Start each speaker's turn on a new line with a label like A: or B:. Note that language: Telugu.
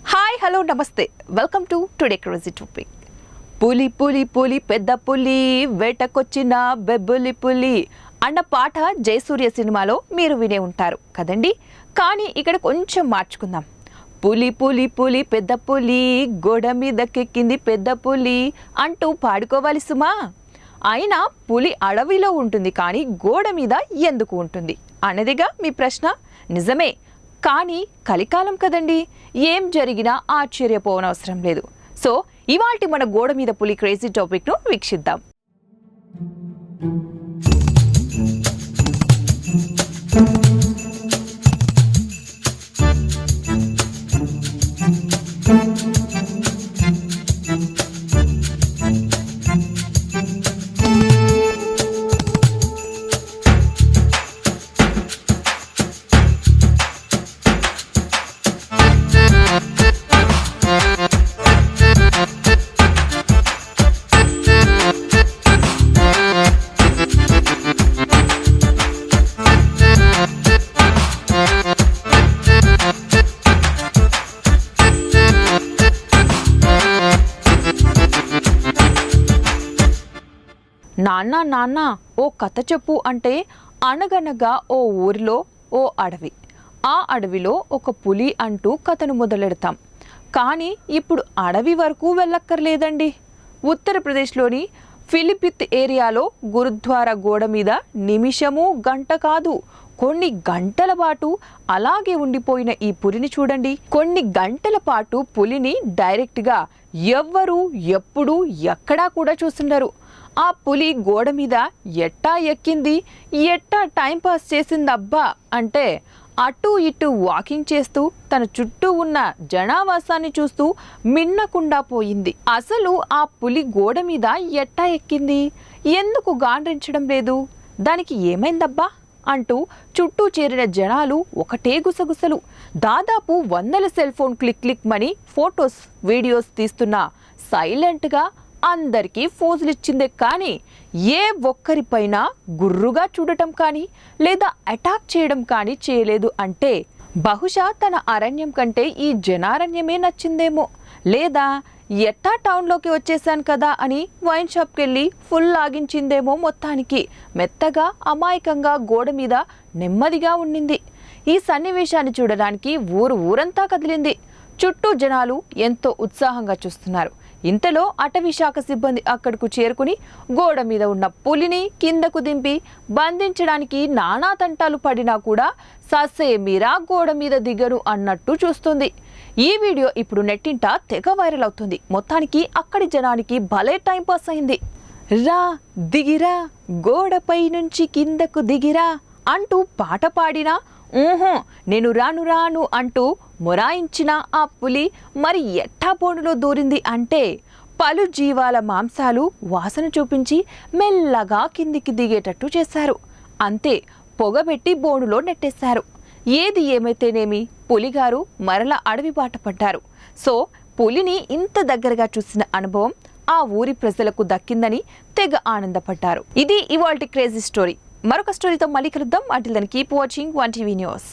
A: హాయ్ హలో నమస్తే welcome to today crazy topic. పులి పులి పులి పెద్ద పులి వేటకొచ్చిన బెబ్బులి పులి అన్న పాట జయసూర్య సినిమాలో మీరు వినే ఉంటారు కదండి. కానీ ఇక్కడ కొంచెం మార్చుకుందాం. పులి పులి పులి పెద్ద పులి గోడ మీదకెక్కింది పెద్ద పులి అంటూ పాడుకోవాలి సుమా. అయినా పులి అడవిలో ఉంటుంది కానీ గోడ మీద ఎందుకు ఉంటుంది అన్నదిగా మీ ప్రశ్న. నిజమే, కానీ కలికాలం కదండి, ఏం జరిగినా ఆశ్చర్యపోవనవసరం లేదు. సో ఇవాల్టి మన గోడ మీద పులి క్రేజీ టాపిక్ను వీక్షిద్దాం. నాన్న నాన్న ఓ కథ చెప్పు అంటే అనగనగా ఓ ఊరిలో ఓ అడవి. ఆ అడవిలో ఒక పులి అంటూ కథను మొదలెడతాం. కానీ ఇప్పుడు అడవి వరకు వెళ్ళక్కర్లేదండి. ఉత్తరప్రదేశ్లోని ఫిలిపిత్ ఏరియాలో గురుద్వారా గోడ మీద నిమిషము గంట కాదు కొన్ని గంటల పాటు అలాగే ఉండిపోయిన ఈ పులిని చూడండి. కొన్ని గంటల పాటు పులిని డైరెక్ట్గా ఎవ్వరూ ఎప్పుడు ఎక్కడా కూడా చూస్తుండరు. ఆ పులి గోడ మీద ఎట్టా ఎక్కింది, ఎట్టా టైంపాస్ చేసిందబ్బా అంటే అటు ఇటు వాకింగ్ చేస్తూ తన చుట్టూ ఉన్న జనావాసాన్ని చూస్తూ మిన్నకుండా పోయింది. అసలు ఆ పులి గోడ మీద ఎట్టా ఎక్కింది, ఎందుకు గాండ్రించడం లేదు, దానికి ఏమైందబ్బా అంటూ చుట్టూ చేరిన జనాలు ఒకటే గుసగుసలు. దాదాపు 100 సెల్ ఫోన్ క్లిక్ మని ఫొటోస్ వీడియోస్ తీస్తున్నా సైలెంట్గా అందరికీ ఫోజులిచ్చిందే కానీ ఏ ఒక్కరిపైన గుర్రుగా చూడటం కానీ లేదా అటాక్ చేయడం కానీ చేయలేదు. అంటే బహుశా తన అరణ్యం కంటే ఈ జనారణ్యమే నచ్చిందేమో, లేదా ఎట్టా టౌన్లోకి వచ్చేసాను కదా అని వైన్ షాప్కి వెళ్ళి ఫుల్ లాగించిందేమో. మొత్తానికి మెత్తగా అమాయకంగా గోడ మీద నెమ్మదిగా ఉండింది. ఈ సన్నివేశాన్ని చూడడానికి ఊరంతా కదిలింది. చుట్టూ జనాలు ఎంతో ఉత్సాహంగా చూస్తున్నారు. ఇంతలో అటవీ శాఖ సిబ్బంది అక్కడకు చేరుకుని గోడ మీద ఉన్న పులిని కిందకు దింపి బంధించడానికి నానా తంటాలు పడినా కూడా ససేమిరా గోడ మీద దిగరు అన్నట్టు చూస్తుంది. ఈ వీడియో ఇప్పుడు నెట్టింట తెగ వైరల్ అవుతుంది. మొత్తానికి అక్కడి జనానికి భలే టైంపాస్ అయింది. రా దిగిరా గోడపై నుంచి కిందకు దిగిరా అంటూ పాట పాడినా నేను రాను రాను అంటూ మొరాయించిన ఆ పులి మరి ఎట్టా బోనులో దూరింది అంటే పలు జీవాల మాంసాలు వాసన చూపించి మెల్లగా కిందికి దిగేటట్టు చేశారు. అంతే, పొగబెట్టి బోనులో నెట్టేశారు. ఏది ఏమైతేనేమి పులిగారు మరల అడవి బాట పడ్డారు. సో పులిని ఇంత దగ్గరగా చూసిన అనుభవం ఆ ఊరి ప్రజలకు దక్కిందని తెగ ఆనందపడ్డారు. ఇది ఇవాల్టి క్రేజీ స్టోరీ. మరొక స్టోరీతో మళ్ళీ కలుద్దాం. Until then keep watching 1TV news.